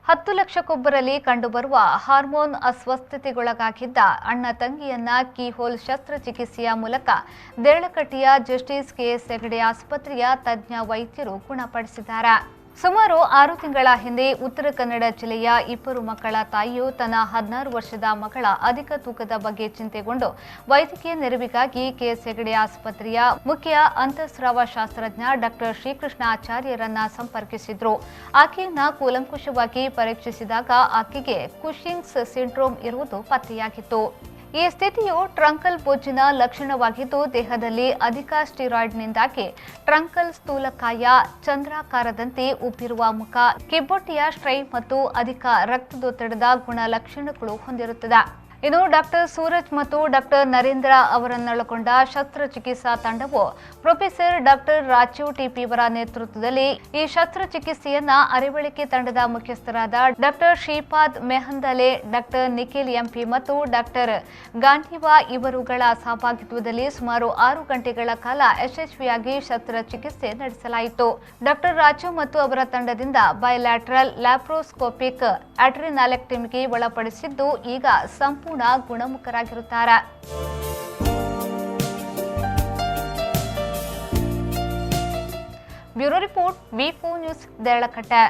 10 ಲಕ್ಷಕ್ಕೊಬ್ಬರಲ್ಲಿ ಕಂಡುಬರುವ ಹಾರ್ಮೋನ್ ಅಸ್ವಸ್ಥತೆಗೊಳಗಾಗಿದ್ದ ಅಣ್ಣ ತಂಗಿಯನ್ನ ಕೀಹೋಲ್ ಶಸ್ತ್ರಚಿಕಿತ್ಸೆಯ ಮೂಲಕ ದೇರಳಕಟ್ಟೆಯ ಜಸ್ಟಿಸ್ ಕೆಎಸ್ ಹೆಗಡೆ ಆಸ್ಪತ್ರೆಯ ತಜ್ಞ ವೈದ್ಯರು ಗುಣಪಡಿಸಿದ್ದಾರೆ. ಸುಮಾರು 6 ತಿಂಗಳ ಹಿಂದೆ ಉತ್ತರ ಕನ್ನಡ ಜಿಲ್ಲೆಯ 2 ಮಕ್ಕಳ ತಾಯಿಯು ತನ್ನ 16 ವರ್ಷದ ಮಗಳ ಅಧಿಕ ತೂಕದ ಬಗ್ಗೆ ಚಿಂತೆಗೊಂಡು ವೈದ್ಯಕೀಯ ನೆರವಿಗಾಗಿ ಕೆಎಸ್ ಹೆಗಡೆ ಆಸ್ಪತ್ರೆಯ ಮುಖ್ಯ ಅಂತಃಸ್ರಾವ ಶಾಸ್ತ್ರಜ್ಞ ಡಾಕ್ಟರ್ ಶ್ರೀಕೃಷ್ಣ ಆಚಾರ್ಯರನ್ನ ಸಂಪರ್ಕಿಸಿದ್ರು. ಆಕೆಯನ್ನ ಕೂಲಂಕುಷವಾಗಿ ಪರೀಕ್ಷಿಸಿದಾಗ ಆಕೆಗೆ ಕುಶಿಂಗ್ಸ್ ಸಿಂಡ್ರೋಮ್ ಇರುವುದು ಪತ್ತೆಯಾಗಿತ್ತು. ಈ ಸ್ಥಿತಿಯು ಟ್ರಂಕಲ್ ಬೊಜ್ಜಿನ ಲಕ್ಷಣವಾಗಿದ್ದು, ದೇಹದಲ್ಲಿ ಅಧಿಕ ಸ್ಟೀರಾಯ್ಡ್ನಿಂದಾಗಿ ಟ್ರಂಕಲ್ ಸ್ಥೂಲಕಾಯ, ಚಂದ್ರಾಕಾರದಂತೆ ಉಬ್ಬಿರುವ ಮುಖ, ಕಿಬ್ಬೊಟ್ಟೆಯ ಸ್ಟ್ರೈನ್ ಮತ್ತು ಅಧಿಕ ರಕ್ತದೊತ್ತಡದ ಗುಣಲಕ್ಷಣಗಳು ಹೊಂದಿರುತ್ತದೆ. ಇನ್ನು ಡಾಕ್ಟರ್ ಸೂರಜ್ ಮತ್ತು ಡಾಕ್ಟರ್ ನರೇಂದ್ರ ಅವರನ್ನೊಳಗೊಂಡ ಶಸ್ತ್ರಚಿಕಿತ್ಸಾ ತಂಡವು ಪ್ರೊಫೆಸರ್ ಡಾಕ್ಟರ್ ರಾಜೀವ್ ಟಿಪಿ ಅವರ ನೇತೃತ್ವದಲ್ಲಿ ಈ ಶಸ್ತ್ರಚಿಕಿತ್ಸೆಯನ್ನ ಅರೆಬಳಿಕೆ ತಂಡದ ಮುಖ್ಯಸ್ಥರಾದ doctor Shripad Mehandale, doctor Nikhil MP ಮತ್ತು ಡಾಕ್ಟರ್ ಗಾಂಧಿವಾ ಇವರುಗಳ ಸಹಭಾಗಿತ್ವದಲ್ಲಿ ಸುಮಾರು 6 ಗಂಟೆಗಳ ಕಾಲ ಯಶಸ್ವಿಯಾಗಿ ಶಸ್ತ್ರಚಿಕಿತ್ಸೆ ನಡೆಸಲಾಯಿತು. ಡಾಕ್ಟರ್ ರಾಜೀವ್ ಮತ್ತು ಅವರ ತಂಡದಿಂದ ಬೈಲ್ಯಾಟ್ರಲ್ ಲ್ಯಾಪ್ರೋಸ್ಕೋಪಿಕ್ ಅಡ್ರಿನಾಲೆಕ್ಟಮಿಗೆ ಒಳಪಡಿಸಿದ್ದು ಈಗ ಸಂಪೂರ್ಣ ಗುಣಮುಖರಾಗಿರುತ್ತಾರೆ. ಬ್ಯೂರೋ ರಿಪೋರ್ಟ್, ವಿ4 ನ್ಯೂಸ್, ದೇರಳಕಟ್ಟೆ.